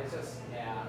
it's just, yeah.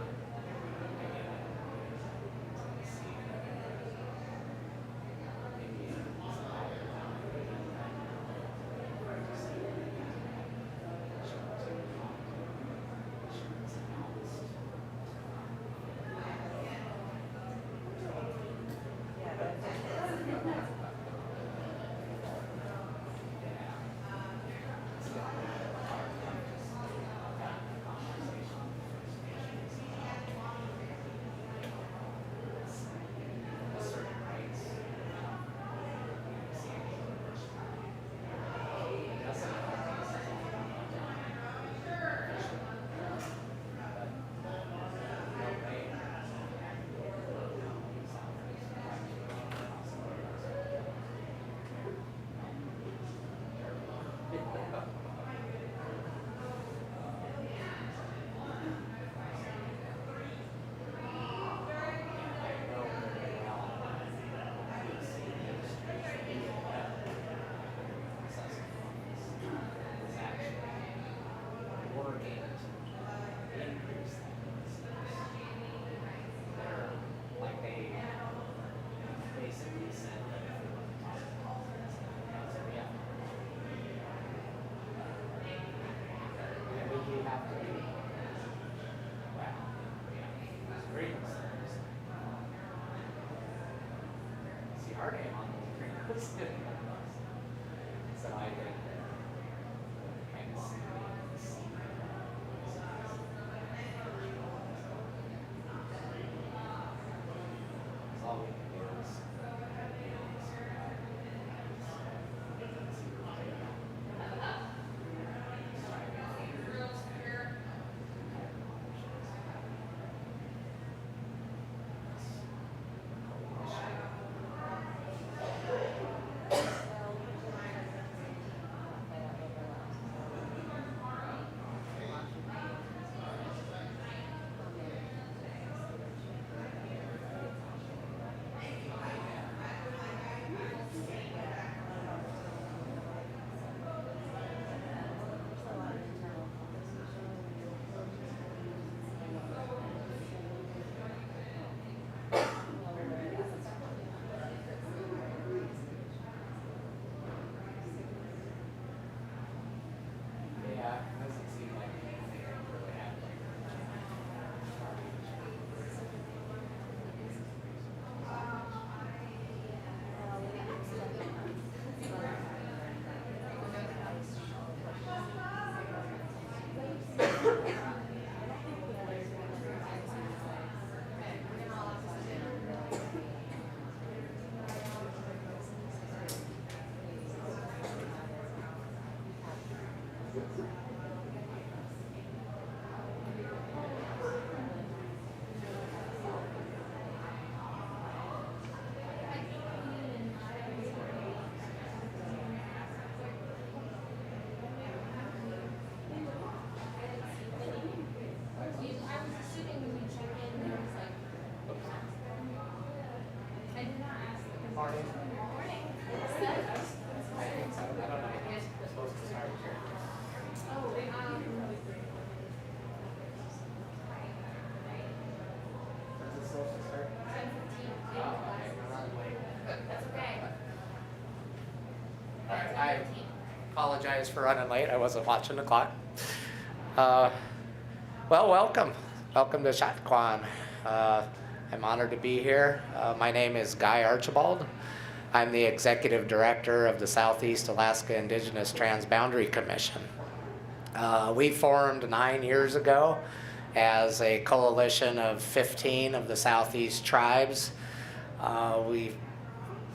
Our name on the so I think kind of see all we can do is apologize for running late. I wasn't watching the clock. Well, welcome. Welcome to Shotquan. I'm honored to be here. My name is Guy Archibald. I'm the Executive Director of the Southeast Alaska Indigenous Transboundary Commission. We formed 9 years ago as a coalition of 15 of the Southeast tribes. We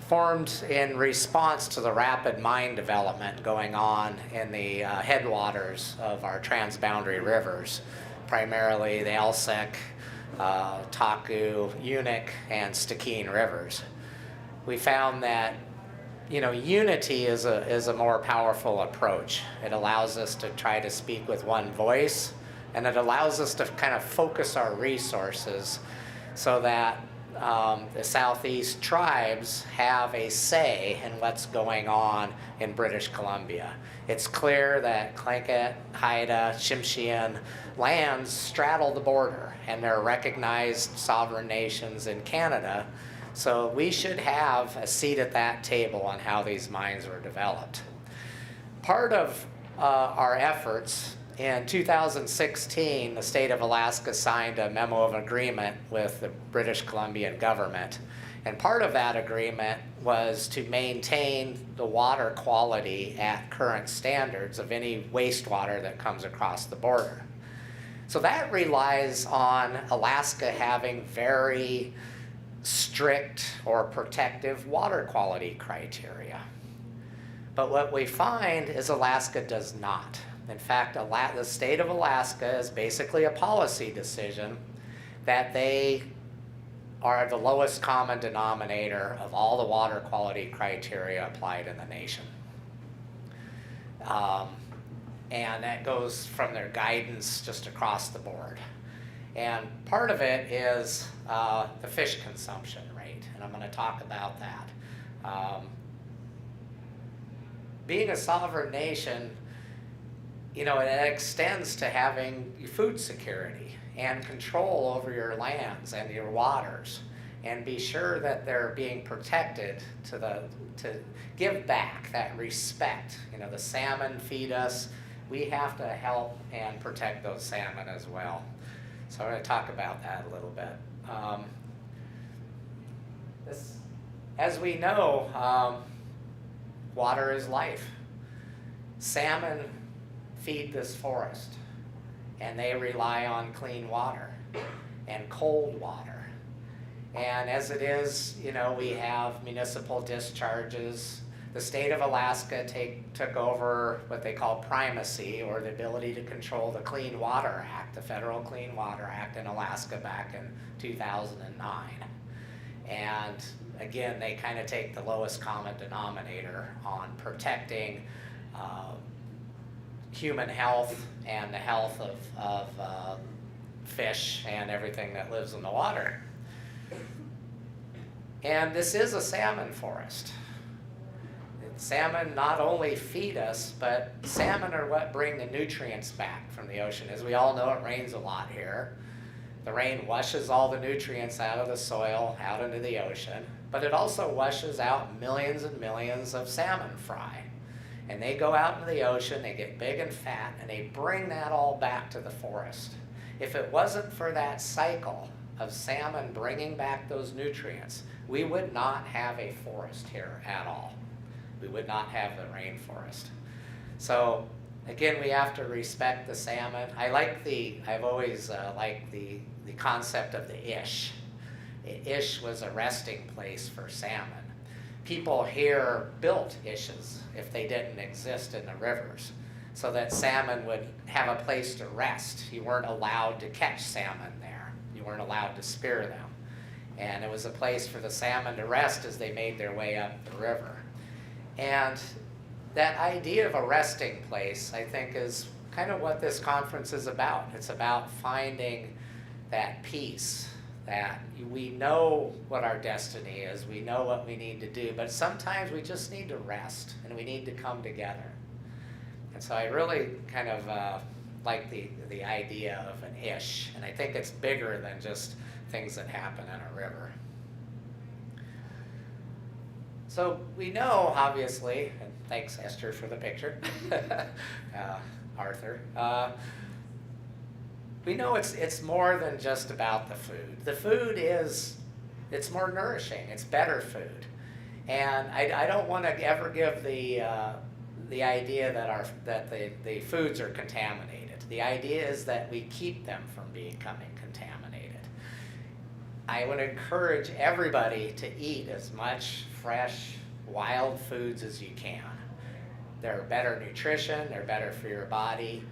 formed in response to the rapid mine development going on in the headwaters of our transboundary rivers, primarily the Elsek, Taku, Unik, and Stikine rivers. We found that unity is a more powerful approach. It allows us to try to speak with one voice, and it allows us to kind of focus our resources so that the Southeast tribes have a say in what's going on in British Columbia. It's clear that Tlingit, Haida, Tsimshian lands straddle the border, and they're recognized sovereign nations in Canada. So we should have a seat at that table on how these mines were developed. Part of our efforts, in 2016, the state of Alaska signed a memo of agreement with the British Columbian government. And part of that agreement was to maintain the water quality at current standards of any wastewater that comes across the border. So that relies on Alaska having very strict or protective water quality criteria. But what we find is Alaska does not. In fact, the state of Alaska is basically a policy decision that they are the lowest common denominator of all the water quality criteria applied in the nation. And that goes from their guidance just across the board. And part of it is the fish consumption rate, and I'm going to talk about that. Being a sovereign nation, you know, it extends to having food security and control over your lands and your waters, and be sure that they're being protected to give back that respect. You know, the salmon feed us. We have to help and protect those salmon as well. So I'm going to talk about that a little bit. As we know, water is life. Salmon feed this forest, and they rely on clean water and cold water. And as it is, you know, we have municipal discharges. The state of Alaska took over what they call primacy, or the ability to control the Clean Water Act, the Federal Clean Water Act in Alaska back in 2009. And again, they kind of take the lowest common denominator on protecting human health and the health of fish and everything that lives in the water. And this is a salmon forest. Salmon not only feed us, but salmon are what bring the nutrients back from the ocean. As we all know, it rains a lot here. The rain washes all the nutrients out of the soil, out into the ocean, but it also washes out millions and millions of salmon fry. And they go out into the ocean, they get big and fat, and they bring that all back to the forest. If it wasn't for that cycle of salmon bringing back those nutrients, we would not have a forest here at all. We would not have the rainforest. So again, we have to respect the salmon. I've always liked the concept of the ish. The ish was a resting place for salmon. People here built ishes if they didn't exist in the rivers, so that salmon would have a place to rest. You weren't allowed to catch salmon there. You weren't allowed to spear them. And it was a place for the salmon to rest as they made their way up the river. And that idea of a resting place, I think, is kind of what this conference is about. It's about finding that peace, that we know what our destiny is, we know what we need to do, but sometimes we just need to rest, and we need to come together. And so I really kind of like the idea of an ish, and I think it's bigger than just things that happen in a river. So we know, obviously, and thanks Esther for the picture, Arthur, we know it's more than just about the food. The food it's more nourishing, it's better food. And I don't want to ever give the idea that the foods are contaminated. The idea is that we keep them from becoming contaminated. I would encourage everybody to eat as much fresh, wild foods as you can. They're better nutrition, they're better for your body,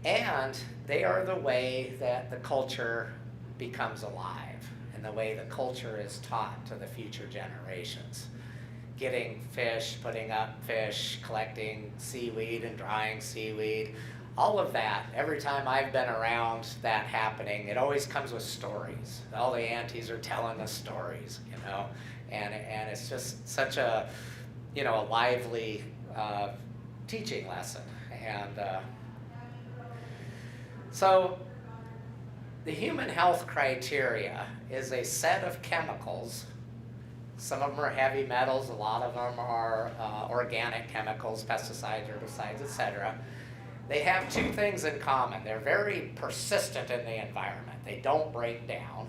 and they are the way that the culture becomes alive, and the way the culture is taught to the future generations. Getting fish, putting up fish, collecting seaweed and drying seaweed, all of that, every time I've been around that happening, it always comes with stories. All the aunties are telling us stories, you know, and it's just such a, you know, a lively teaching lesson. And so the human health criteria is a set of chemicals. Some of them are heavy metals, a lot of them are organic chemicals, pesticides, herbicides, etc. They have two things in common. They're very persistent in the environment. They don't break down,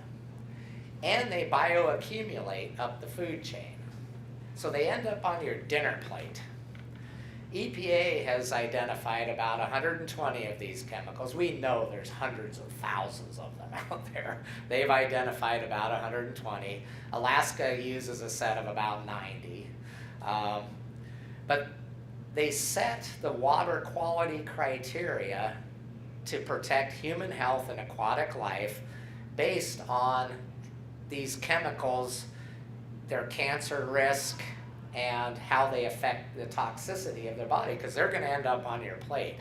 and they bioaccumulate up the food chain. So they end up on your dinner plate. EPA has identified about 120 of these chemicals. We know there's hundreds of thousands of them out there. They've identified about 120. Alaska uses a set of about 90. But they set the water quality criteria to protect human health and aquatic life based on these chemicals, their cancer risk, and how they affect the toxicity of their body, because they're going to end up on your plate.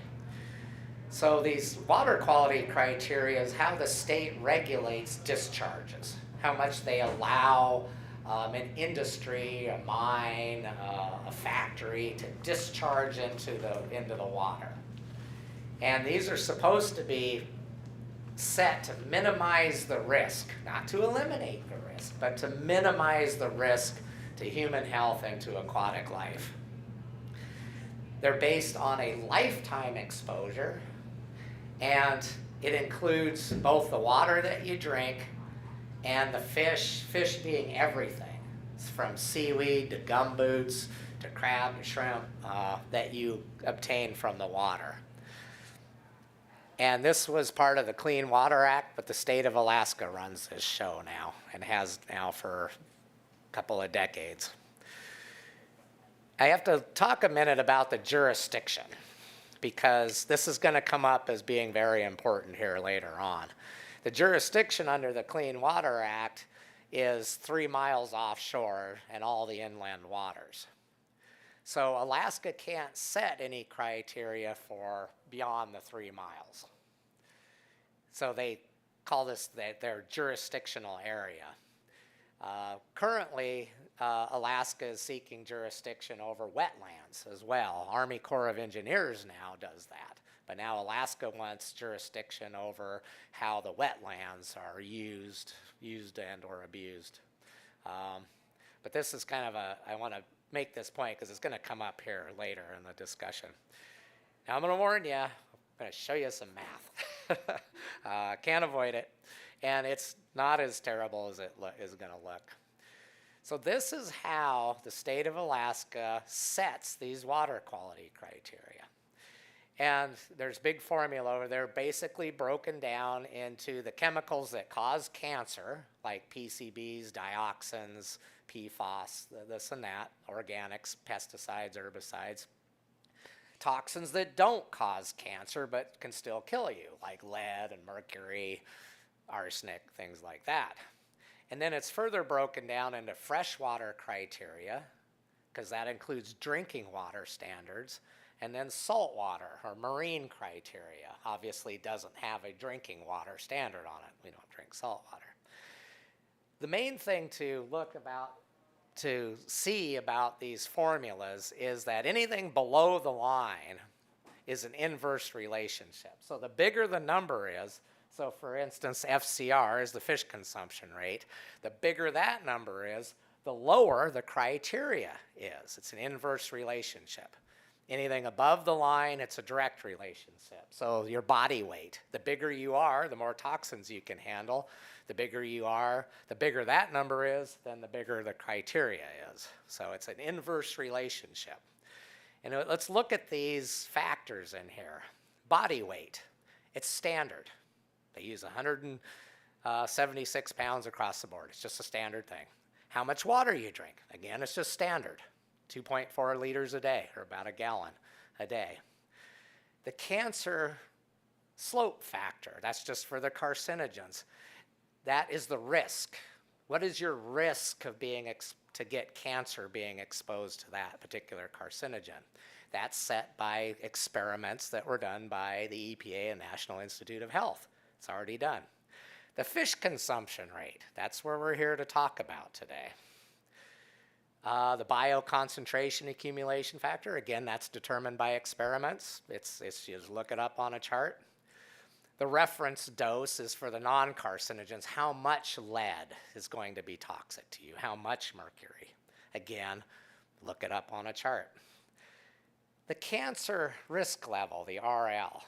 So these water quality criteria is how the state regulates discharges, how much they allow an industry, a mine, a factory to discharge into the water. And these are supposed to be set to minimize the risk, not to eliminate the risk, but to minimize the risk to human health and to aquatic life. They're based on a lifetime exposure, and it includes both the water that you drink and the fish being everything, from seaweed to gumboots to crab to shrimp that you obtain from the water. And this was part of the Clean Water Act, but the state of Alaska runs this show now, and has now for couple of decades. I have to talk a minute about the jurisdiction, because this is going to come up as being very important here later on. The jurisdiction under the Clean Water Act is 3 miles offshore and all the inland waters. So Alaska can't set any criteria for beyond the 3 miles. So they call this their jurisdictional area. Currently, Alaska is seeking jurisdiction over wetlands as well. Army Corps of Engineers now does that. But now Alaska wants jurisdiction over how the wetlands are used and or abused. But this is kind of I want to make this point because it's going to come up here later in the discussion. Now I'm going to warn you, I'm going to show you some math. Can't avoid it. And it's not as terrible as it is going to look. So this is how the state of Alaska sets these water quality criteria. And there's big formula over there, basically broken down into the chemicals that cause cancer, like PCBs, dioxins, PFAS, this and that, organics, pesticides, herbicides. Toxins that don't cause cancer but can still kill you, like lead and mercury, arsenic, things like that. And then it's further broken down into freshwater criteria, because that includes drinking water standards, and then saltwater or marine criteria. Obviously doesn't have a drinking water standard on it. We don't drink salt water. The main thing to see about these formulas is that anything below the line is an inverse relationship. So the bigger the number is, so for instance, FCR is the fish consumption rate, the bigger that number is, the lower the criteria is. It's an inverse relationship. Anything above the line, it's a direct relationship. So your body weight, the bigger you are, the more toxins you can handle. The bigger you are, the bigger that number is, then the bigger the criteria is. So it's an inverse relationship. And let's look at these factors in here. Body weight, it's standard. They use 176 pounds across the board. It's just a standard thing. How much water you drink, again, it's just standard. 2.4 liters a day, or about a gallon a day. The cancer slope factor, that's just for the carcinogens. That is the risk. What is your risk of being to get cancer being exposed to that particular carcinogen. That's set by experiments that were done by the EPA and National Institute of Health. It's already done. The fish consumption rate, that's where we're here to talk about today. The bioconcentration accumulation factor, again, that's determined by experiments. It's just look it up on a chart. The reference dose is for the non-carcinogens. How much lead is going to be toxic to you? How much mercury? Again, look it up on a chart. The cancer risk level, the RL,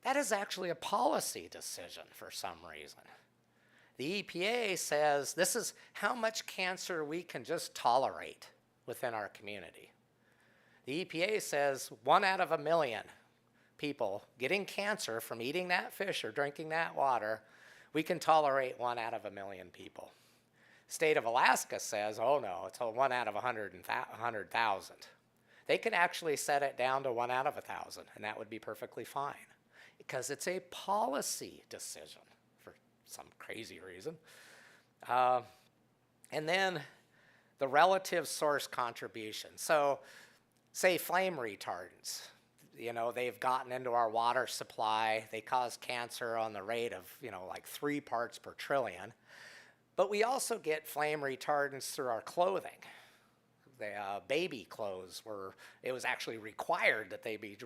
that is actually a policy decision for some reason. The EPA says this is how much cancer we can just tolerate within our community. The EPA says 1 out of 1 million people getting cancer from eating that fish or drinking that water, we can tolerate 1 out of 1 million people. State of Alaska says, oh no, it's a 1 out of 100,000. They can actually set it down to 1 out of 1,000, and that would be perfectly fine because it's a policy decision for some crazy reason. And then the relative source contribution. So say flame retardants. You know, they've gotten into our water supply. They cause cancer on the rate of, like 3 parts per trillion. But we also get flame retardants through our clothing. The baby clothes it was actually required that they be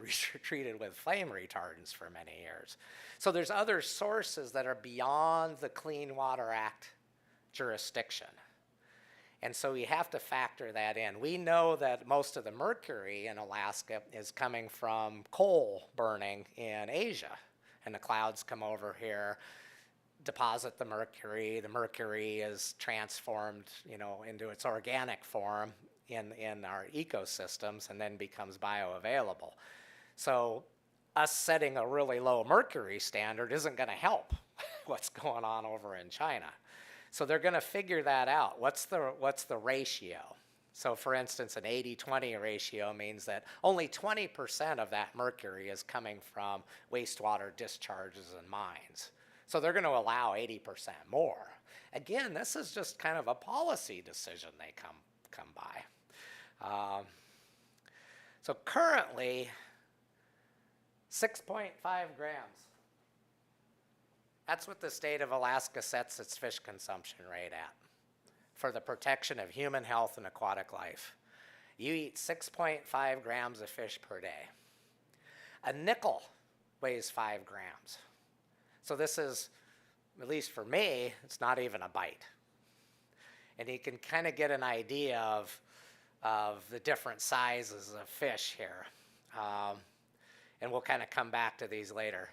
treated with flame retardants for many years. So there's other sources that are beyond the Clean Water Act jurisdiction. And so we have to factor that in. We know that most of the mercury in Alaska is coming from coal burning in Asia. And the clouds come over here, deposit the mercury. The mercury is transformed, into its organic form in our ecosystems and then becomes bioavailable. So us setting a really low mercury standard isn't going to help what's going on over in China. So they're going to figure that out. What's the ratio? So for instance, an 80-20 ratio means that only 20% of that mercury is coming from wastewater discharges and mines. So they're going to allow 80% more. Again, this is just kind of a policy decision they come by. So currently, 6.5 grams. That's what the state of Alaska sets its fish consumption rate at for the protection of human health and aquatic life. You eat 6.5 grams of fish per day. A nickel weighs 5 grams. So this is, at least for me, it's not even a bite. And you can kind of get an idea of the different sizes of fish here. And we'll kind of come back to these later.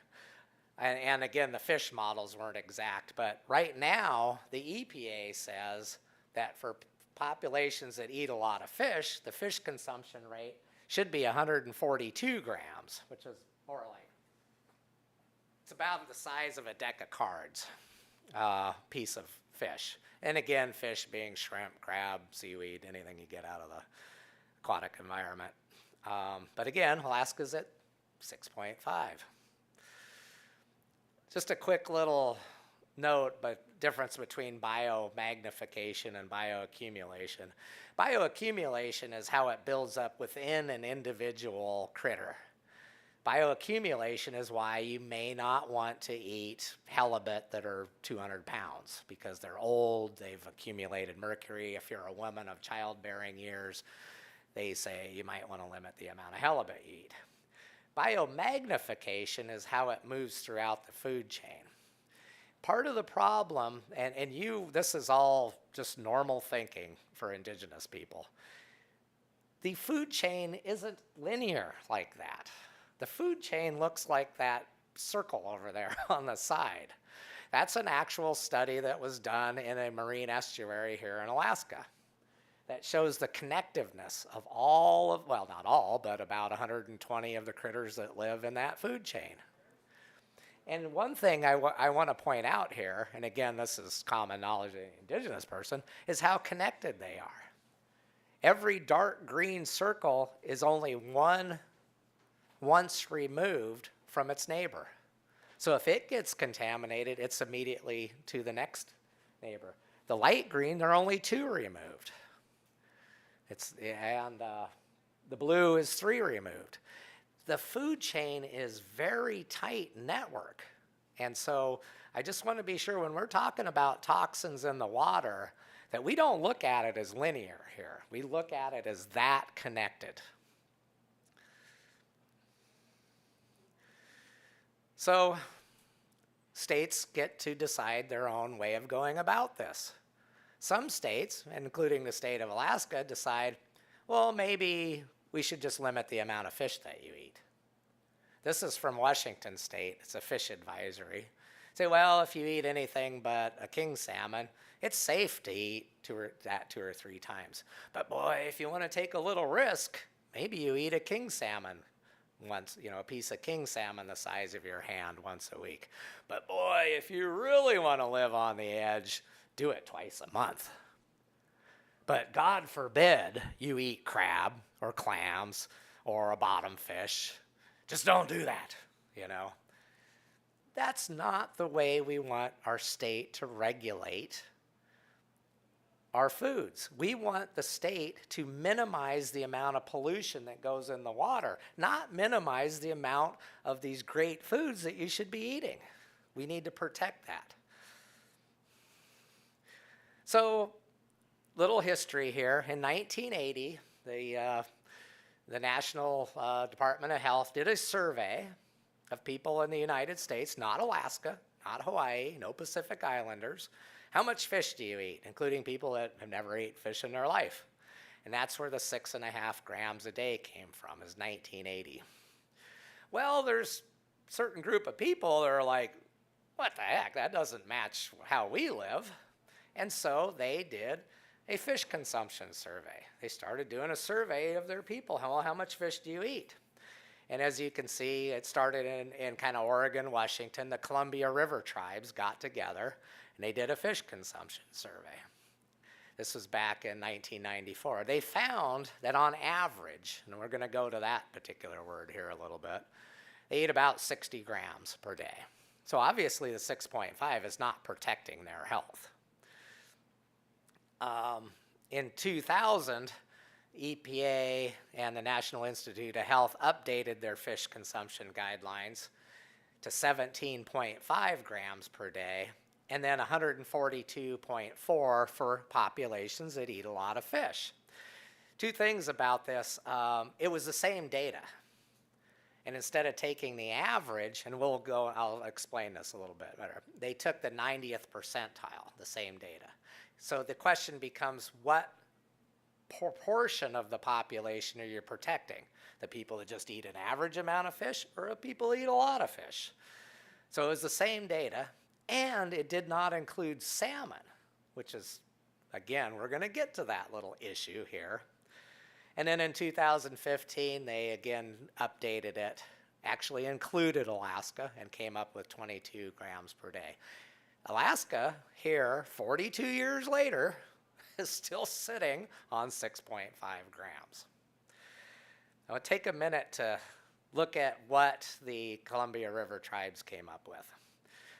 And again, the fish models weren't exact, but right now, the EPA says that for populations that eat a lot of fish, the fish consumption rate should be 142 grams, which is more like, it's about the size of a deck of cards, piece of fish. And again, fish being shrimp, crab, seaweed, anything you get out of the aquatic environment. But again, Alaska's at 6.5. Just a quick little note, but difference between biomagnification and bioaccumulation. Bioaccumulation is how it builds up within an individual critter. Bioaccumulation is why you may not want to eat halibut that are 200 pounds because they're old, they've accumulated mercury. If you're a woman of childbearing years, they say you might want to limit the amount of halibut you eat. Biomagnification is how it moves throughout the food chain. Part of the problem, and this is all just normal thinking for indigenous people, the food chain isn't linear like that. The food chain looks like that circle over there on the side. That's an actual study that was done in a marine estuary here in Alaska that shows the connectiveness of all of, well, not all, but about 120 of the critters that live in that food chain. And one thing I want to point out here, and again, this is common knowledge of an indigenous person, is how connected they are. Every dark green circle is only once removed from its neighbor. So if it gets contaminated, it's immediately to the next neighbor. The light green, they're only 2 removed. The blue is 3 removed. The food chain is very tight network. And so I just want to be sure when we're talking about toxins in the water that we don't look at it as linear here. We look at it as that connected. So states get to decide their own way of going about this. Some states, including the state of Alaska, decide, well, maybe we should just limit the amount of fish that you eat. This is from Washington State. It's a fish advisory. Say, well, if you eat anything but a king salmon, it's safe to eat that 2 or 3 times. But boy, if you want to take a little risk, maybe you eat a king salmon once, a piece of king salmon the size of your hand once a week. But boy, if you really want to live on the edge, do it twice a month. But God forbid you eat crab or clams or a bottom fish. Just don't do that, That's not the way we want our state to regulate our foods. We want the state to minimize the amount of pollution that goes in the water, not minimize the amount of these great foods that you should be eating. We need to protect that. So, little history here. In 1980, the National Department of Health did a survey of people in the United States, not Alaska, not Hawaii, no Pacific Islanders. How much fish do you eat, including people that have never eaten fish in their life? And that's where the 6.5 grams a day came from, is 1980. Well, there's a certain group of people that are like, what the heck, that doesn't match how we live. And so they did a fish consumption survey. They started doing a survey of their people. How much fish do you eat? And as you can see, it started in kind of Oregon, Washington. The Columbia River tribes got together and they did a fish consumption survey. This was back in 1994. They found that on average, and we're going to go to that particular word here a little bit, they eat about 60 grams per day. So obviously the 6.5 is not protecting their health. In 2000, EPA and the National Institute of Health updated their fish consumption guidelines to 17.5 grams per day, and then 142.4 for populations that eat a lot of fish. 2 things about this. It was the same data. And instead of taking the average, and I'll explain this a little bit better, they took the 90th percentile, the same data. So the question becomes, what proportion of the population are you protecting? The people that just eat an average amount of fish, or the people that eat a lot of fish? So it was the same data, and it did not include salmon, which is, again, we're going to get to that little issue here. And then in 2015, they again updated it, actually included Alaska, and came up with 22 grams per day. Alaska, here, 42 years later, is still sitting on 6.5 grams. I'll take a minute to look at what the Columbia River tribes came up with.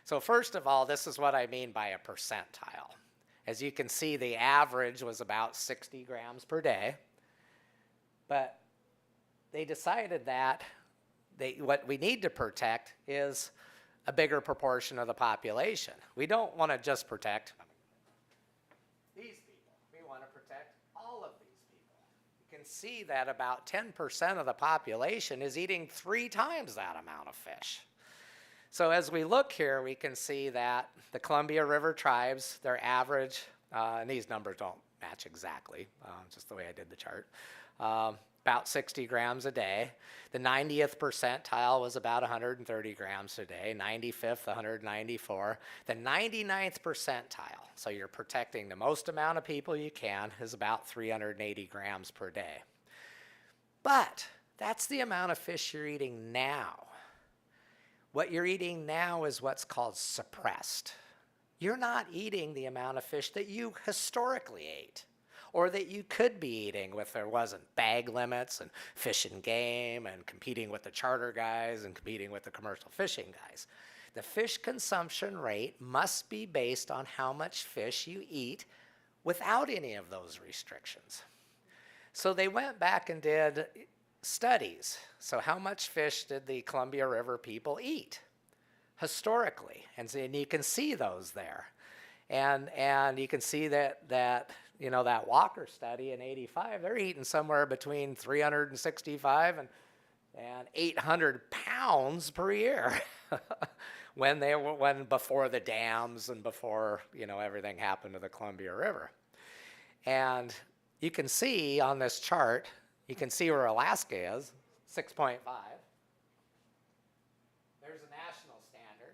So first of all, this is what I mean by a percentile. As you can see, the average was about 60 grams per day. But they decided that what we need to protect is a bigger proportion of the population. We don't want to just protect these people. We want to protect all of these people. You can see that about 10% of the population is eating 3 times that amount of fish. So as we look here, we can see that the Columbia River tribes, their average, and these numbers don't match exactly, just the way I did the chart, about 60 grams a day. The 90th percentile was about 130 grams a day, 95th, 194. The 99th percentile, so you're protecting the most amount of people you can, is about 380 grams per day. But that's the amount of fish you're eating now. What you're eating now is what's called suppressed. You're not eating the amount of fish that you historically ate, or that you could be eating if there wasn't bag limits and fish and game and competing with the charter guys and competing with the commercial fishing guys. The fish consumption rate must be based on how much fish you eat without any of those restrictions. So they went back and did studies. So how much fish did the Columbia River people eat historically? And you can see those there. And you can see that that Walker study in '85, they're eating somewhere between 365 and 800 pounds per year when before the dams and before everything happened to the Columbia River. And you can see on this chart, you can see where Alaska is, 6.5. There's a national standard.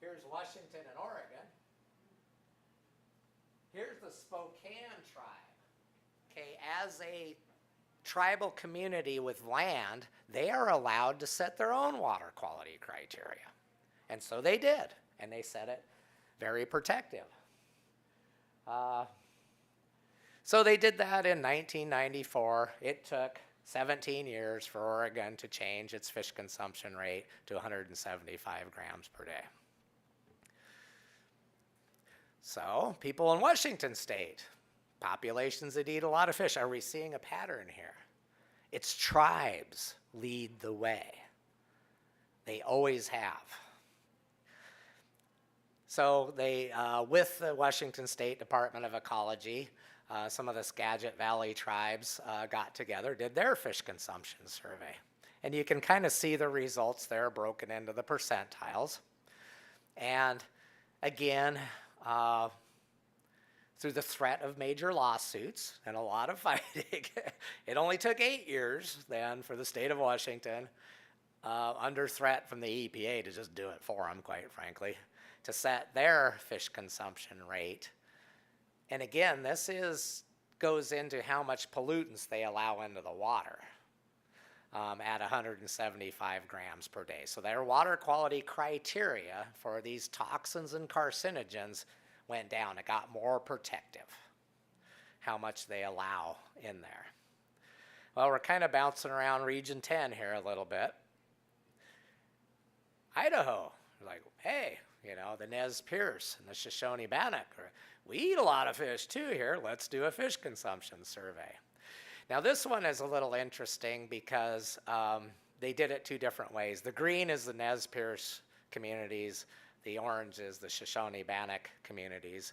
Here's Washington and Oregon. Here's the Spokane tribe. Okay, as a tribal community with land, they are allowed to set their own water quality criteria. And so they did, and they set it very protective. So they did that in 1994. It took 17 years for Oregon to change its fish consumption rate to 175 grams per day. So people in Washington state, populations that eat a lot of fish. Are we seeing a pattern here? It's tribes lead the way. They always have. So they, with the Washington State Department of Ecology, some of the Skagit Valley tribes got together, did their fish consumption survey. And you can kind of see the results there broken into the percentiles. And again, through the threat of major lawsuits and a lot of fighting, it only took 8 years then for the state of Washington, under threat from the EPA to just do it for them, quite frankly, to set their fish consumption rate. And again, this goes into how much pollutants they allow into the water at 175 grams per day. So their water quality criteria for these toxins and carcinogens went down. It got more protective, how much they allow in there. Well, we're kind of bouncing around Region 10 here a little bit. Idaho, like, hey, the Nez Perce and the Shoshone-Bannock, we eat a lot of fish too here. Let's do a fish consumption survey. Now this one is a little interesting because they did it two different ways. The green is the Nez Perce communities. The orange is the Shoshone-Bannock communities.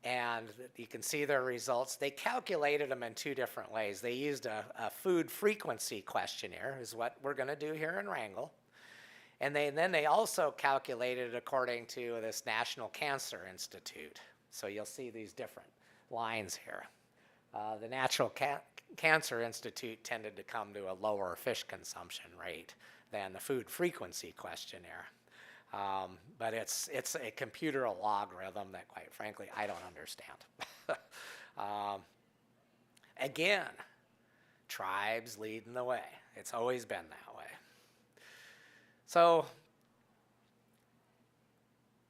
And you can see their results. They calculated them in two different ways. They used a food frequency questionnaire, is what we're going to do here in Wrangell. And then they also calculated it according to this National Cancer Institute. So you'll see these different lines here. The National Cancer Institute tended to come to a lower fish consumption rate than the food frequency questionnaire. But it's a computer logarithm that, quite frankly, I don't understand. Again, tribes leading the way. It's always been that way. So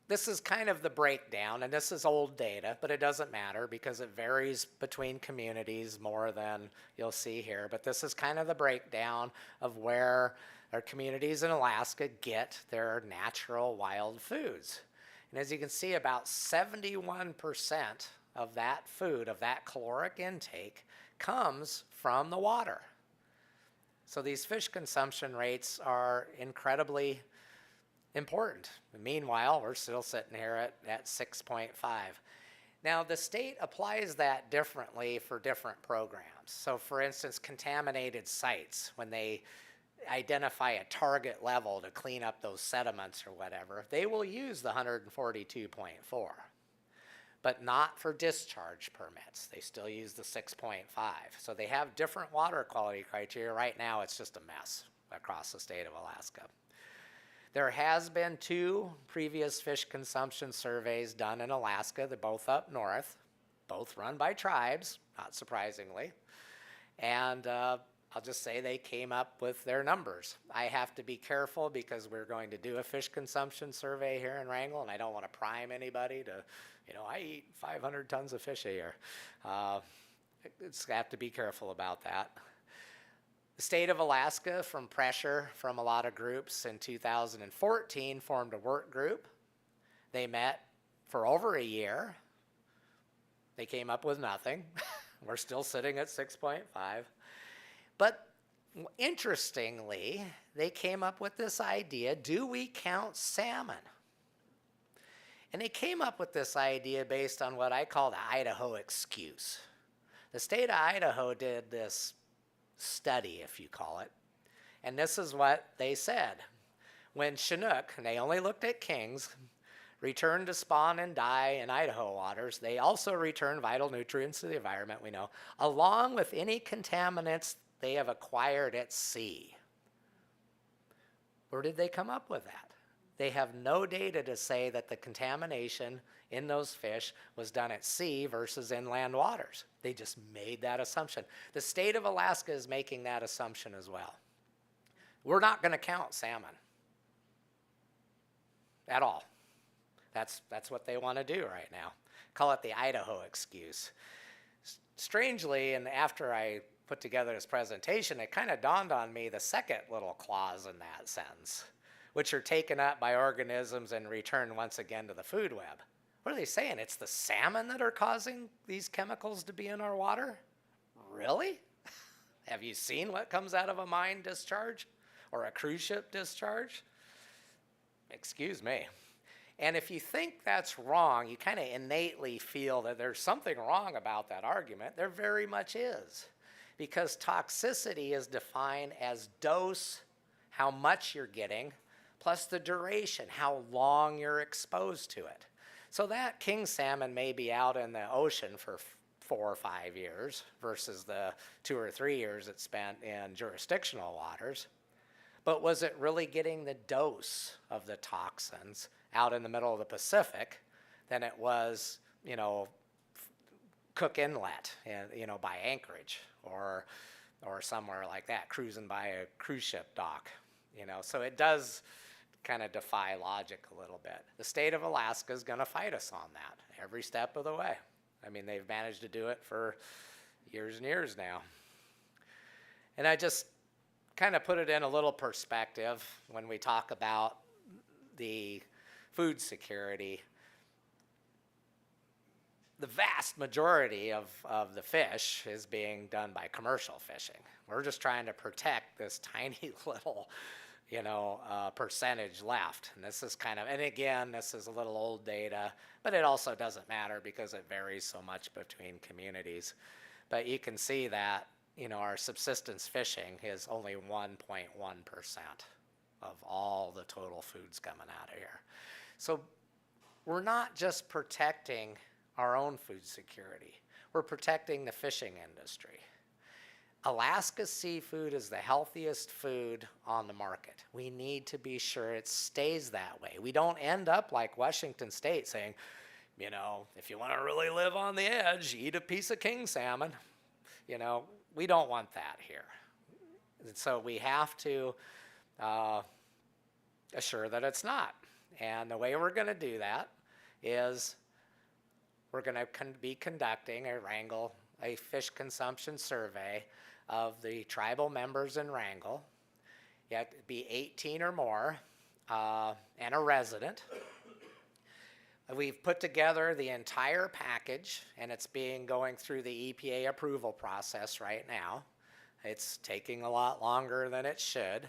this is kind of the breakdown, and this is old data, but it doesn't matter because it varies between communities more than you'll see here. But this is kind of the breakdown of where our communities in Alaska get their natural wild foods. And as you can see, about 71% of that food, of that caloric intake, comes from the water. So these fish consumption rates are incredibly important. Meanwhile, we're still sitting here at 6.5. Now, the state applies that differently for different programs. So for instance, contaminated sites, when they identify a target level to clean up those sediments or whatever, they will use the 142.4. But not for discharge permits. They still use the 6.5. So they have different water quality criteria. Right now, it's just a mess across the state of Alaska. There has been 2 previous fish consumption surveys done in Alaska. They're both up north, both run by tribes, not surprisingly. And I'll just say they came up with their numbers. I have to be careful because we're going to do a fish consumption survey here in Wrangell, and I don't want to prime anybody to, I eat 500 tons of fish a year. It's have to be careful about that. The state of Alaska, from pressure from a lot of groups in 2014, formed a work group. They met for over a year. They came up with nothing. We're still sitting at 6.5. But interestingly, they came up with this idea, do we count salmon? And they came up with this idea based on what I call the Idaho excuse. The state of Idaho did this study, if you call it, and this is what they said. When Chinook, and they only looked at kings, return to spawn and die in Idaho waters, they also return vital nutrients to the environment, we know, along with any contaminants they have acquired at sea. Where did they come up with that? They have no data to say that the contamination in those fish was done at sea versus inland waters. They just made that assumption. The state of Alaska is making that assumption as well. We're not going to count salmon at all. That's what they want to do right now. Call it the Idaho excuse. Strangely, and after I put together this presentation, it kind of dawned on me the second little clause in that sentence, which are taken up by organisms and returned once again to the food web. What are they saying? It's the salmon that are causing these chemicals to be in our water? Really? Have you seen what comes out of a mine discharge or a cruise ship discharge? Excuse me. And if you think that's wrong, you kind of innately feel that there's something wrong about that argument. There very much is. Because toxicity is defined as dose, how much you're getting, plus the duration, how long you're exposed to it. So that king salmon may be out in the ocean for 4 or 5 years versus the 2 or 3 years it spent in jurisdictional waters. But was it really getting the dose of the toxins out in the middle of the Pacific than it was, Cook Inlet, by Anchorage or somewhere like that, cruising by a cruise ship dock, So it does kind of defy logic a little bit. The state of Alaska is going to fight us on that every step of the way. I mean, they've managed to do it for years and years now. And I just kind of put it in a little perspective when we talk about the food security. The vast majority of the fish is being done by commercial fishing. We're just trying to protect this tiny little, percentage left. And this is and again, this is a little old data, but it also doesn't matter because it varies so much between communities. But you can see that, our subsistence fishing is only 1.1% of all the total foods coming out of here. So we're not just protecting our own food security. We're protecting the fishing industry. Alaska's seafood is the healthiest food on the market. We need to be sure it stays that way. We don't end up like Washington State saying, if you want to really live on the edge, eat a piece of king salmon. We don't want that here. And so we have to assure that it's not. And the way we're going to do that is we're going to be conducting a fish consumption survey of the tribal members in Wrangell. You have to be 18 or more and a resident. We've put together the entire package, and it's going through the EPA approval process right now. It's taking a lot longer than it should.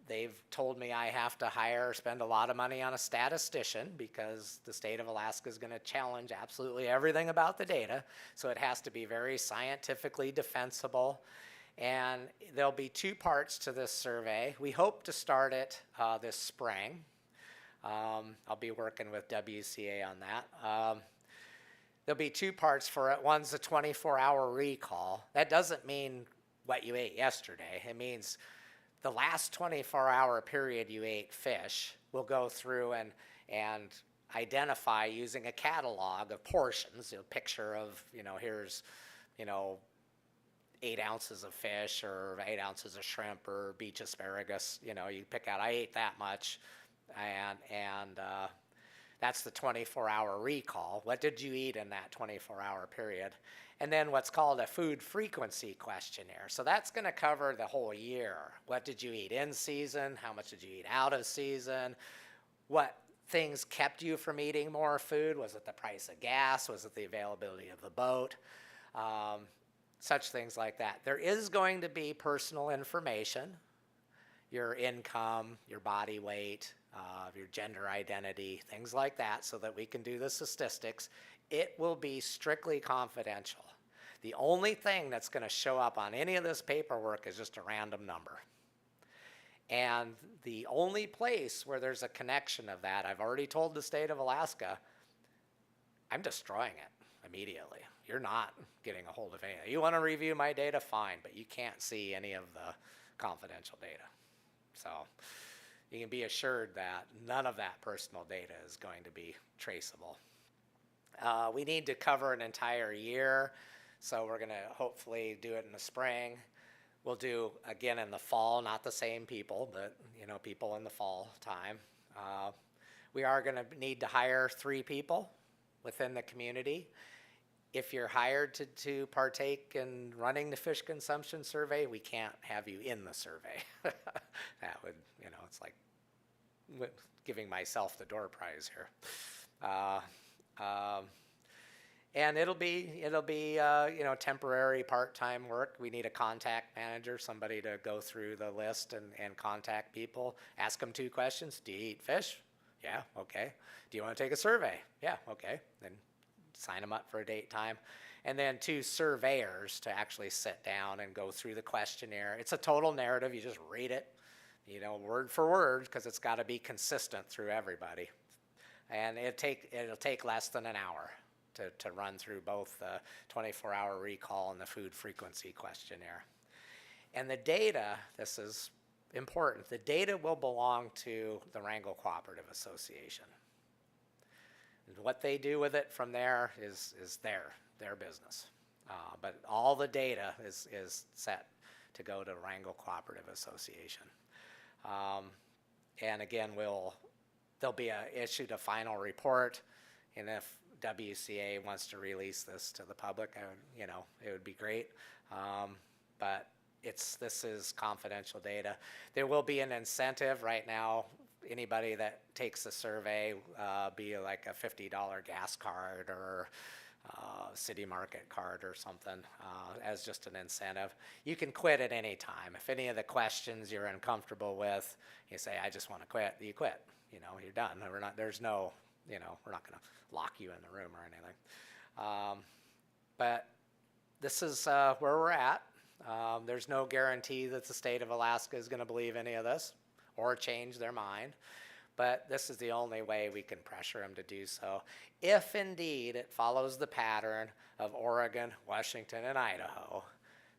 They've told me I have to spend a lot of money on a statistician because the state of Alaska is going to challenge absolutely everything about the data. So it has to be very scientifically defensible. And there'll be 2 parts to this survey. We hope to start it this spring. I'll be working with WCA on that. There'll be 2 parts for it. One's a 24-hour recall. That doesn't mean what you ate yesterday. It means the last 24-hour period you ate fish. We'll go through and identify using a catalog of portions, a picture of, here's, 8 ounces of fish or 8 ounces of shrimp or beach asparagus. You pick out, I ate that much. And that's the 24-hour recall. What did you eat in that 24-hour period? And then what's called a food frequency questionnaire. So that's going to cover the whole year. What did you eat in season? How much did you eat out of season? What things kept you from eating more food? Was it the price of gas? Was it the availability of the boat? such things like that. There is going to be personal information, your income, your body weight, your gender identity, things like that, so that we can do the statistics. It will be strictly confidential. The only thing that's going to show up on any of this paperwork is just a random number. And the only place where there's a connection of that, I've already told the state of Alaska, I'm destroying it immediately. You're not getting a hold of anything. You want to review my data, fine, but you can't see any of the confidential data. So you can be assured that none of that personal data is going to be traceable. We need to cover an entire year, so we're going to hopefully do it in the spring. We'll do again in the fall, not the same people, but people in the fall time. We are going to need to hire 3 people within the community. If you're hired to partake in running the fish consumption survey, we can't have you in the survey. That would, it's like giving myself the door prize here. And it'll be temporary part-time work. We need a contact manager, somebody to go through the list and contact people. Ask them 2 questions. Do you eat fish? Yeah, okay. Do you want to take a survey? Yeah, okay. Then sign them up for a date time. And then 2 surveyors to actually sit down and go through the questionnaire. It's a total narrative. You just read it, word for word, because it's got to be consistent through everybody. And it'll take less than an hour to run through both the 24-hour recall and the food frequency questionnaire. And the data, this is important, the data will belong to the Wrangell Cooperative Association. And what they do with it from there is their business. But all the data is set to go to Wrangell Cooperative Association. And again, there'll be issued a final report, and if WCA wants to release this to the public, it would be great. But this is confidential data. There will be an incentive right now. Anybody that takes the survey, be like a $50 gas card or city market card or something as just an incentive. You can quit at any time. If any of the questions you're uncomfortable with, you say, I just want to quit, you quit. You're done. We're not going to lock you in the room or anything. But this is where we're at. There's no guarantee that the state of Alaska is going to believe any of this or change their mind. But this is the only way we can pressure them to do so. If indeed it follows the pattern of Oregon, Washington, and Idaho,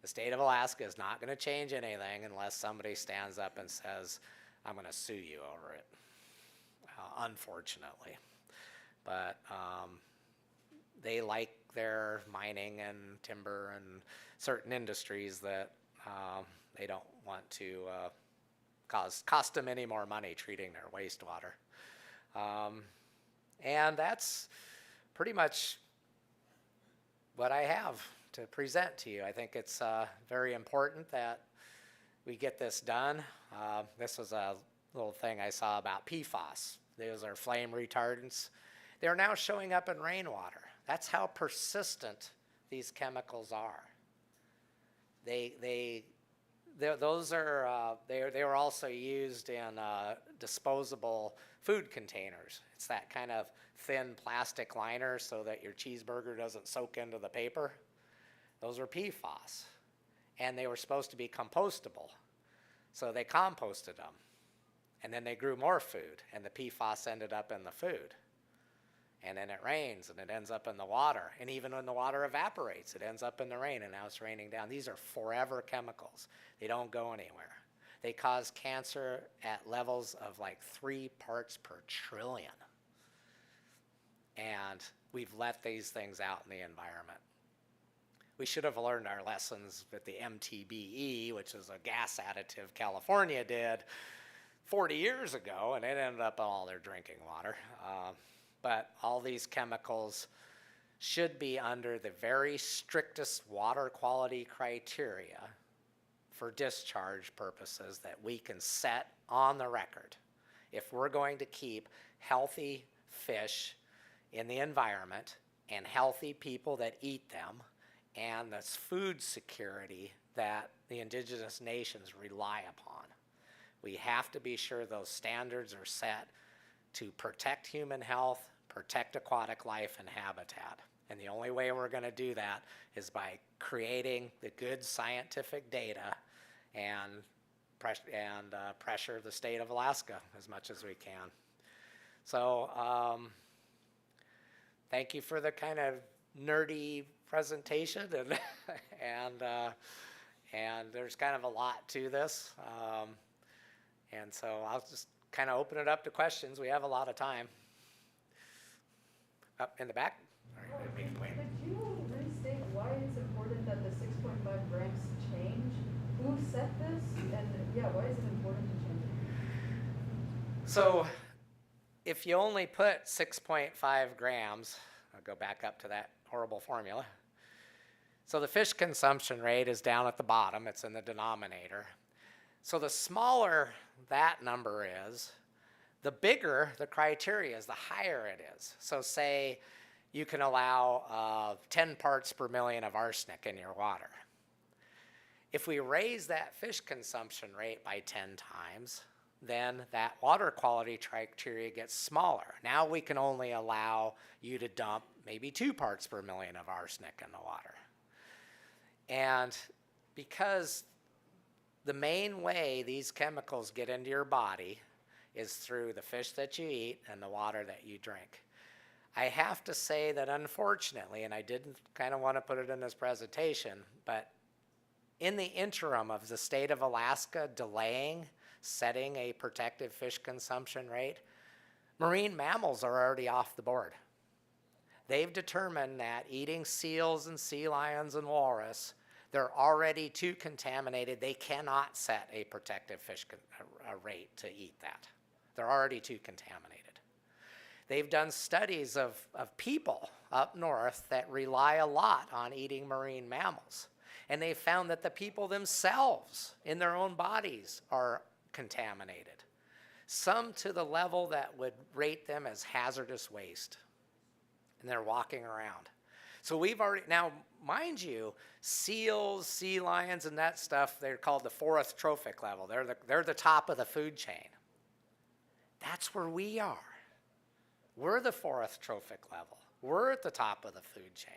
the state of Alaska is not going to change anything unless somebody stands up and says, I'm going to sue you over it, unfortunately. But they like their mining and timber and certain industries that they don't want to cost them any more money treating their wastewater. And that's pretty much what I have to present to you. I think it's very important that we get this done. This was a little thing I saw about PFAS. Those are flame retardants. They're now showing up in rainwater. That's how persistent these chemicals are. They were also used in disposable food containers. It's that kind of thin plastic liner so that your cheeseburger doesn't soak into the paper. Those are PFAS. And they were supposed to be compostable. So they composted them. And then they grew more food, and the PFAS ended up in the food. And then it rains, and it ends up in the water. And even when the water evaporates, it ends up in the rain, and now it's raining down. These are forever chemicals. They don't go anywhere. They cause cancer at levels of like 3 parts per trillion. And we've let these things out in the environment. We should have learned our lessons with the MTBE, which is a gas additive California did 40 years ago, and it ended up in all their drinking water. But all these chemicals should be under the very strictest water quality criteria for discharge purposes that we can set on the record. If we're going to keep healthy fish in the environment and healthy people that eat them and the food security that the indigenous nations rely upon. We have to be sure those standards are set to protect human health, protect aquatic life and habitat. And the only way we're going to do that is by creating the good scientific data and pressure the state of Alaska as much as we can. So thank you for the kind of nerdy presentation, and there's kind of a lot to this. And so I'll just kind of open it up to questions. We have a lot of time. Up in the back. All right, Could you restate why it's important that the 6.5 grams change? Who set this? And yeah, why is it important to change it? So if you only put 6.5 grams, I'll go back up to that horrible formula. So the fish consumption rate is down at the bottom. It's in the denominator. So the smaller that number is, the bigger the criteria is, the higher it is. So say you can allow 10 parts per million of arsenic in your water. If we raise that fish consumption rate by 10 times, then that water quality criteria gets smaller. Now we can only allow you to dump maybe 2 parts per million of arsenic in the water. And because the main way these chemicals get into your body is through the fish that you eat and the water that you drink. I have to say that unfortunately, and I didn't kind of want to put it in this presentation, but in the interim of the state of Alaska delaying setting a protective fish consumption rate, marine mammals are already off the board. They've determined that eating seals and sea lions and walrus, they're already too contaminated. They cannot set a protective fish rate to eat that. They're already too contaminated. They've done studies of people up north that rely a lot on eating marine mammals. And they found that the people themselves in their own bodies are contaminated. Some to the level that would rate them as hazardous waste. And they're walking around. So we've already, now mind you, seals, sea lions and that stuff, they're called the fourth trophic level. They're the top of the food chain. That's where we are. We're the fourth trophic level. We're at the top of the food chain.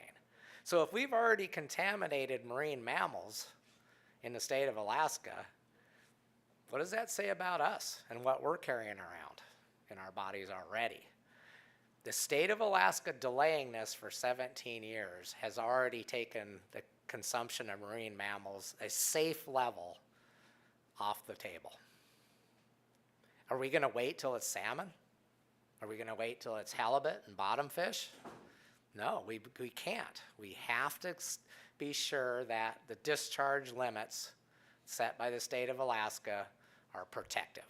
So if we've already contaminated marine mammals in the state of Alaska, what does that say about us and what we're carrying around in our bodies already? The state of Alaska delaying this for 17 years has already taken the consumption of marine mammals, a safe level, off the table. Are we going to wait till it's salmon? Are we going to wait till it's halibut and bottom fish? No, we can't. We have to be sure that the discharge limits set by the state of Alaska are protective,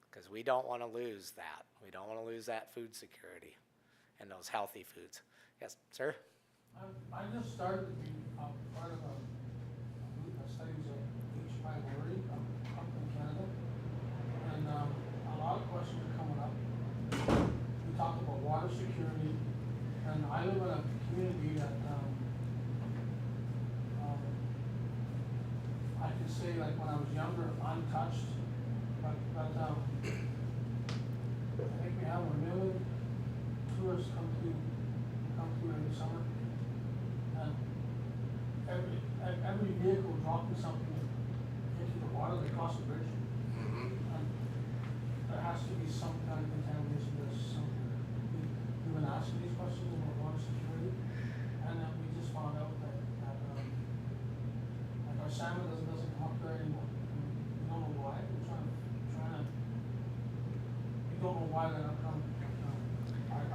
because we don't want to lose that. We don't want to lose that food security and those healthy foods. Yes, sir? I just started to be part of a studies of H. pylori up in Canada, and a lot of questions are coming up. We talk about water security, and I live in a community that I can say, like when I was younger, untouched, but I think we have 1 million tourists come through every summer, and every vehicle dropping something into the water that cross the bridge. And there has to be some kind of contamination. There's something. We've been asking these questions about water security, and then we just found out that like our salmon doesn't come up there anymore. We don't know why. We're trying to. We don't know why they're not coming.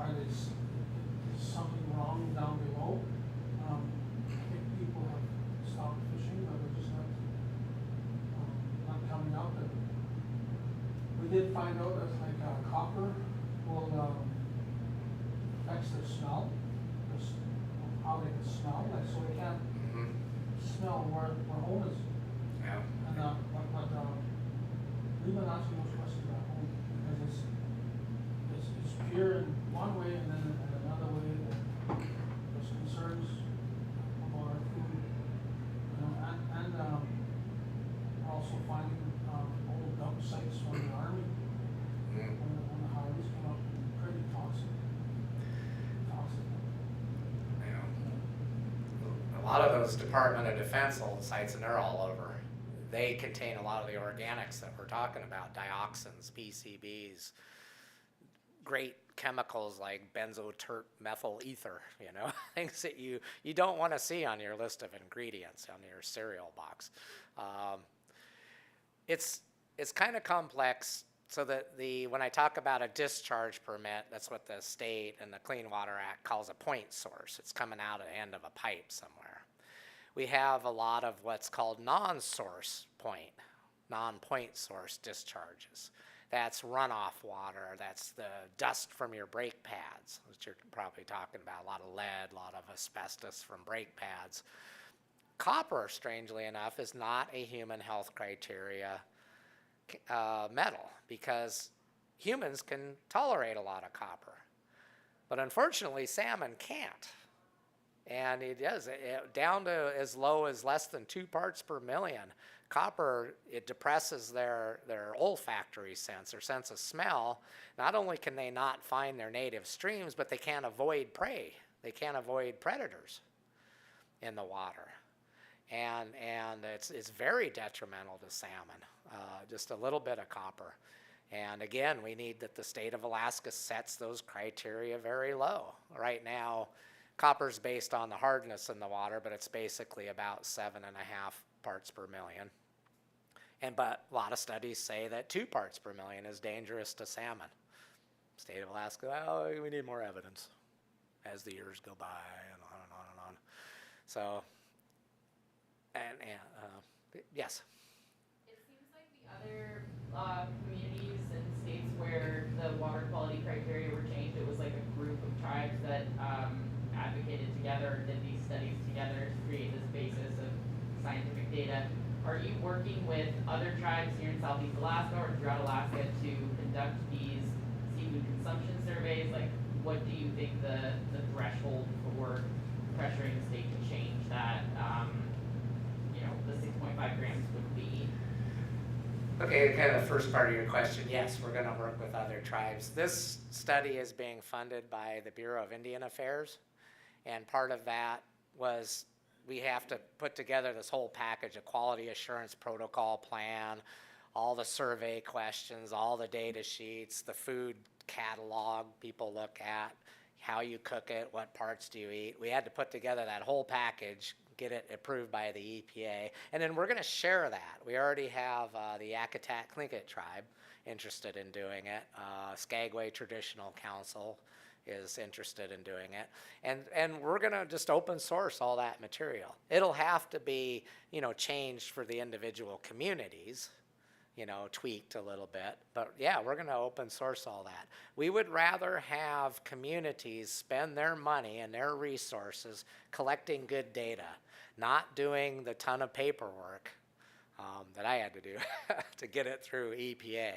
Is something wrong down below? I think people have stopped fishing, but they're just not coming out there. We did find out that like copper will affects their smell, how they can smell, like so they can't smell where home is. Yeah. And but we've been asking those questions at home because it's pure in one way, and then in another way there's concerns about our food also finding, old dump sites from the army, when the highways come up, pretty toxic. Toxic. A lot of those Department of Defense old sites, and they're all over, they contain a lot of the organics that we're talking about, dioxins, PCBs, great chemicals like benzotert methyl ether, things that you don't want to see on your list of ingredients on your cereal box. It's kind of complex, so that when I talk about a discharge permit, that's what the state and the Clean Water Act calls a point source. It's coming out of the end of a pipe somewhere. We have a lot of what's called non-point source discharges. That's runoff water, that's the dust from your brake pads, which you're probably talking about, a lot of lead, a lot of asbestos from brake pads. Copper, strangely enough, is not a human health criteria metal, because humans can tolerate a lot of copper. But unfortunately, salmon can't. And it does, down to as low as less than 2 parts per million. Copper, it depresses their olfactory sense, their sense of smell. Not only can they not find their native streams, but they can't avoid prey. They can't avoid predators in the water. And it's very detrimental to salmon, just a little bit of copper. And again, we need that the state of Alaska sets those criteria very low. Right now, copper's based on the hardness in the water, but it's basically about 7.5 parts per million. But a lot of studies say that 2 parts per million is dangerous to salmon. State of Alaska, oh, we need more evidence as the years go by, and on and on and on. So, yes. It seems like the other communities and states where the water quality criteria were changed, it was like a group of tribes that advocated together, did these studies together to create this basis of scientific data. Are you working with other tribes here in Southeast Alaska or throughout Alaska to conduct these seafood consumption surveys? Like, what do you think the threshold for pressuring the state to change that, the 6.5 grams would be? Okay, kind of the first part of your question, yes, we're going to work with other tribes. This study is being funded by the Bureau of Indian Affairs, and part of that was we have to put together this whole package, a quality assurance protocol plan, all the survey questions, all the data sheets, the food catalog people look at, how you cook it, what parts do you eat. We had to put together that whole package, get it approved by the EPA, and then we're going to share that. We already have the Yakutat-Tlingit tribe interested in doing it. Skagway Traditional Council is interested in doing it, and we're going to just open source all that material. It'll have to be, changed for the individual communities, tweaked a little bit, but yeah, we're going to open source all that. We would rather have communities spend their money and their resources collecting good data, not doing the ton of paperwork that I had to do to get it through EPA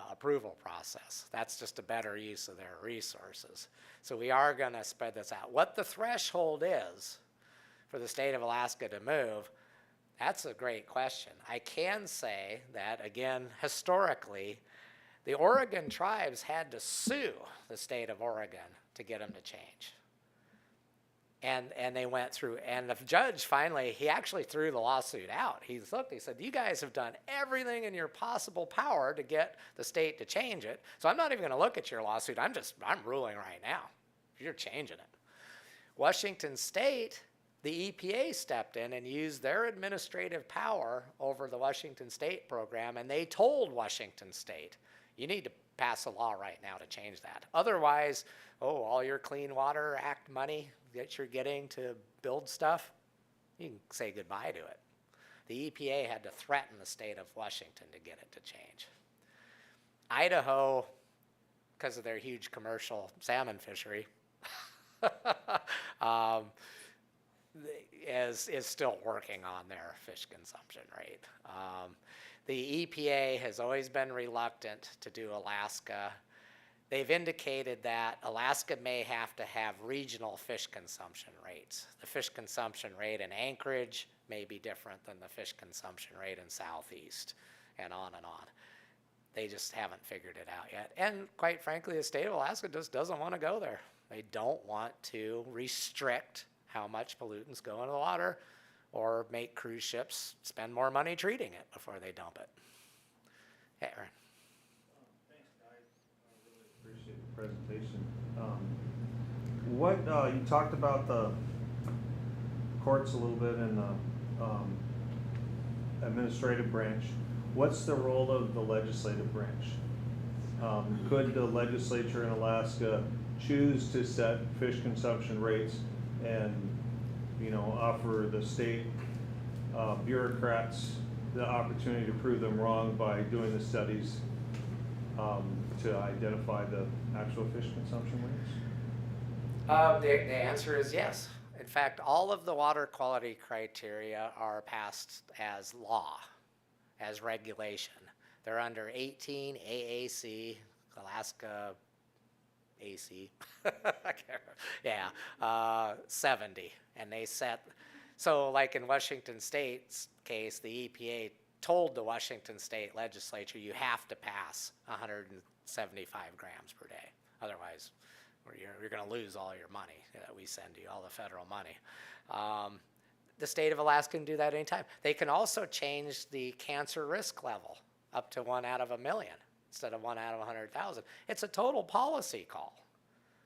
approval process. That's just a better use of their resources. So we are going to spread this out. What the threshold is for the state of Alaska to move, that's a great question. I can say that, again, historically, the Oregon tribes had to sue the state of Oregon to get them to change. And they went through, and the judge finally, he actually threw the lawsuit out. He looked, he said, you guys have done everything in your possible power to get the state to change it, so I'm not even going to look at your lawsuit. I'm ruling right now. You're changing it. Washington State, the EPA stepped in and used their administrative power over the Washington State program, and they told Washington State, you need to pass a law right now to change that. Otherwise, all your Clean Water Act money that you're getting to build stuff, you can say goodbye to it. The EPA had to threaten the state of Washington to get it to change. Idaho, because of their huge commercial salmon fishery, is still working on their fish consumption rate. The EPA has always been reluctant to do Alaska. They've indicated that Alaska may have to have regional fish consumption rates. The fish consumption rate in Anchorage may be different than the fish consumption rate in Southeast, and on and on. They just haven't figured it out yet. And quite frankly, the state of Alaska just doesn't want to go there. They don't want to restrict how much pollutants go into the water or make cruise ships spend more money treating it before they dump it. Yeah, Aaron. Thanks, guys. I really appreciate the presentation. What you talked about the courts a little bit and the administrative branch. What's the role of the legislative branch? Could the legislature in Alaska choose to set fish consumption rates and, you know, offer the state bureaucrats the opportunity to prove them wrong by doing the studies to identify the actual fish consumption rates? The answer is yes. In fact, all of the water quality criteria are passed as law, as regulation. They're under 18 AAC, Alaska AC, yeah, 70, and they set, so like in Washington State's case, the EPA told the Washington State legislature, you have to pass 175 grams per day, otherwise you're going to lose all your money that we send you, all the federal money. The state of Alaska can do that anytime. They can also change the cancer risk level up to 1 out of 1,000,000 instead of 1 out of 100,000. It's a total policy call.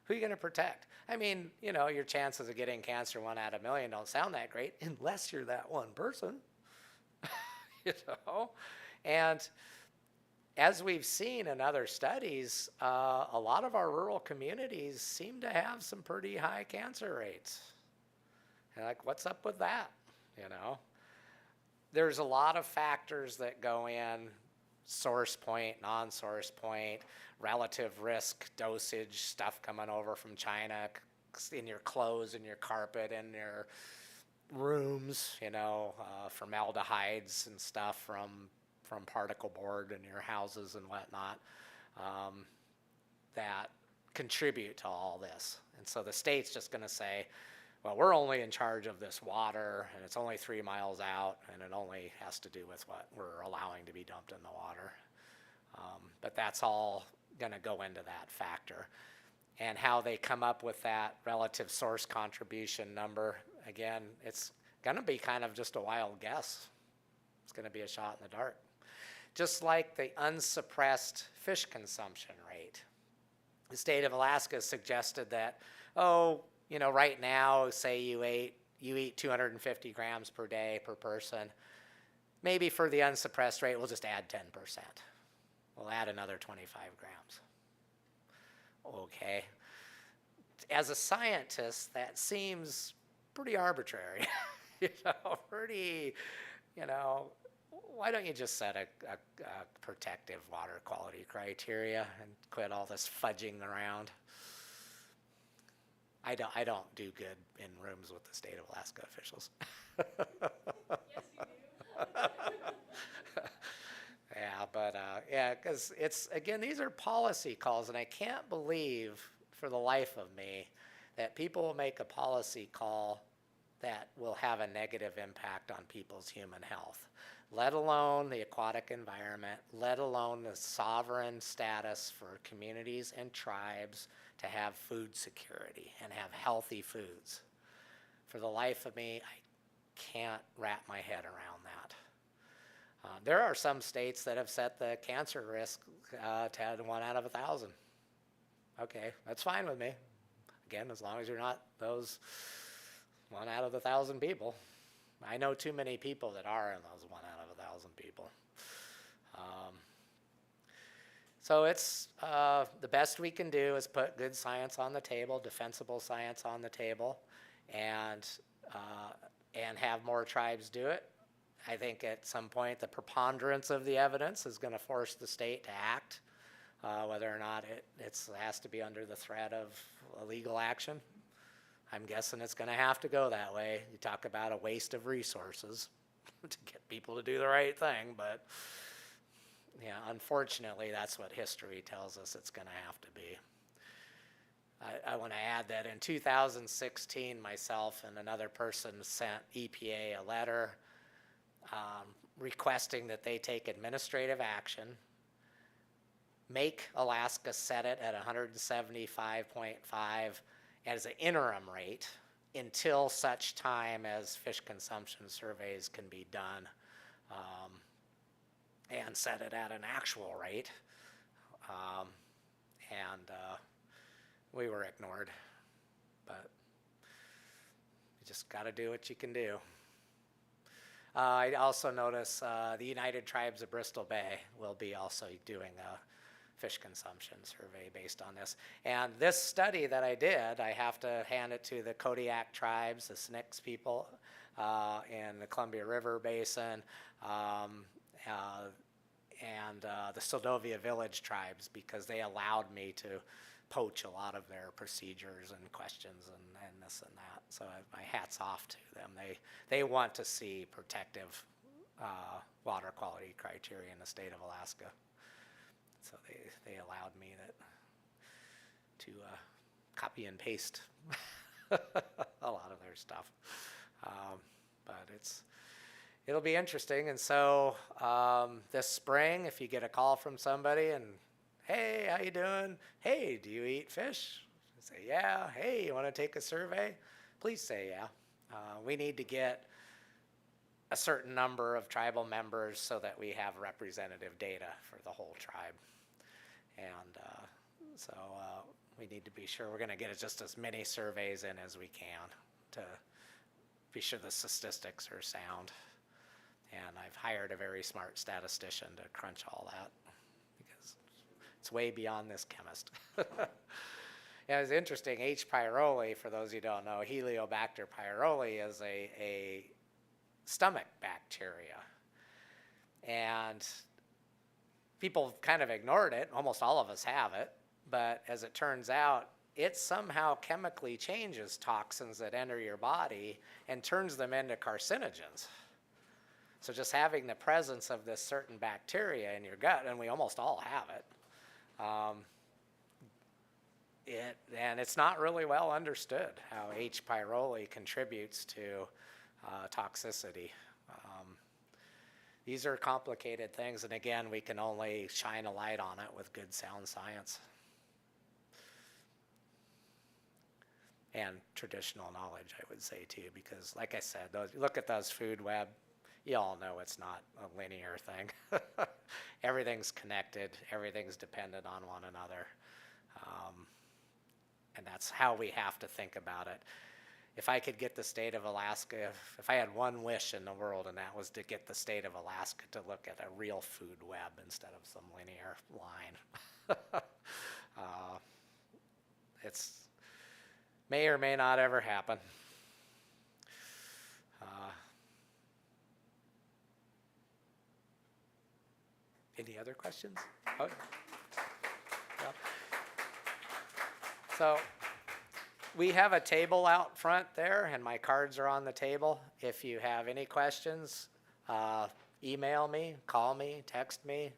Who are you going to protect? I mean, you know, your chances of getting cancer 1 out of 1,000,000 don't sound that great unless you're that one person, you know. And as we've seen in other studies, a lot of our rural communities seem to have some pretty high cancer rates. And like, what's up with that? You know, there's a lot of factors that go in: source point, non-source point, relative risk, dosage, stuff coming over from China, in your clothes, in your carpet, in your rooms, you know, formaldehydes and stuff from particle board in your houses and whatnot, that contribute to all this. And so the state's just going to say, well, we're only in charge of this water, and it's only 3 miles out, and it only has to do with what we're allowing to be dumped in the water. But that's all going to go into that factor. And how they come up with that relative source contribution number, again, it's going to be kind of just a wild guess. It's going to be a shot in the dark. Just like the unsuppressed fish consumption rate. The state of Alaska suggested that, oh, you know, right now, say you eat 250 grams per day per person. Maybe for the unsuppressed rate, we'll just add 10%. We'll add another 25 grams. Okay. As a scientist, that seems pretty arbitrary. You know, pretty, you know, why don't you just set a protective water quality criteria and quit all this fudging around? I don't do good in rooms with the state of Alaska officials. Yes, you do. Yeah, but yeah, because it's, again, these are policy calls, and I can't believe for the life of me that people will make a policy call that will have a negative impact on people's human health, let alone the aquatic environment, let alone the sovereign status for communities and tribes to have food security and have healthy foods. For the life of me, I can't wrap my head around that. There are some states that have set the cancer risk to 1 out of 1,000. Okay, that's fine with me. Again, as long as you're not those 1 out of 1,000 people. I know too many people that are in those 1 out of 1,000 people. So it's the best we can do is put good science on the table, defensible science on the table, and have more tribes do it. I think at some point the preponderance of the evidence is going to force the state to act, whether or not it has to be under the threat of illegal action. I'm guessing it's going to have to go that way. You talk about a waste of resources to get people to do the right thing, but yeah, unfortunately, that's what history tells us it's going to have to be. I want to add that in 2016, myself and another person sent EPA a letter requesting that they take administrative action, make Alaska set it at 175.5 as an interim rate until such time as fish consumption surveys can be done, and set it at an actual rate. We were ignored, but you just got to do what you can do. I also notice the United Tribes of Bristol Bay will be also doing a fish consumption survey based on this. And this study that I did, I have to hand it to the Kodiak tribes, the Snicks people in the Columbia River Basin, and the Soldovia Village tribes, because they allowed me to poach a lot of their procedures and questions and this and that. So my hat's off to them. They want to see protective water quality criteria in the state of Alaska. So they allowed me to copy and paste a lot of their stuff. But it'll be interesting. And so this spring, if you get a call from somebody and, hey, how you doing? Hey, do you eat fish? I say, yeah. Hey, you want to take a survey? Please say yeah. We need to get a certain number of tribal members so that we have representative data for the whole tribe. And so we need to be sure we're going to get just as many surveys in as we can to be sure the statistics are sound. And I've hired a very smart statistician to crunch all that, because it's way beyond this chemist. Yeah, it's interesting. H. pylori, for those who don't know, Heliobacter pylori is a stomach bacteria. And people kind of ignored it. Almost all of us have it. But as it turns out, it somehow chemically changes toxins that enter your body and turns them into carcinogens. So just having the presence of this certain bacteria in your gut, and we almost all have it, and it's not really well understood how H. pylori contributes to toxicity. These are complicated things, and again, we can only shine a light on it with good sound science and traditional knowledge, I would say too, because like I said, look at those food web. You all know it's not a linear thing. Everything's connected. Everything's dependent on one another. And that's how we have to think about it. If I could get the state of Alaska, if I had one wish in the world, and that was to get the state of Alaska to look at a real food web instead of some linear line. It's may or may not ever happen. Any other questions? Oh. Yeah. So we have a table out front there, and my cards are on the table. If you have any questions, email me, call me, text me,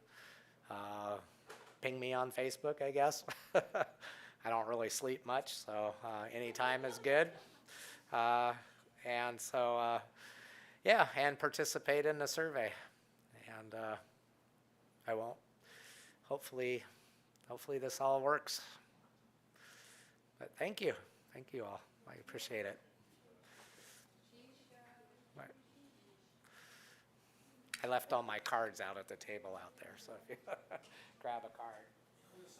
ping me on Facebook, I guess. I don't really sleep much, so any time is good. And so, yeah, and participate in the survey. And I won't. Hopefully this all works. But thank you all. I appreciate it. Right. I left all my cards out at the table out there, so if you grab a card. Yes,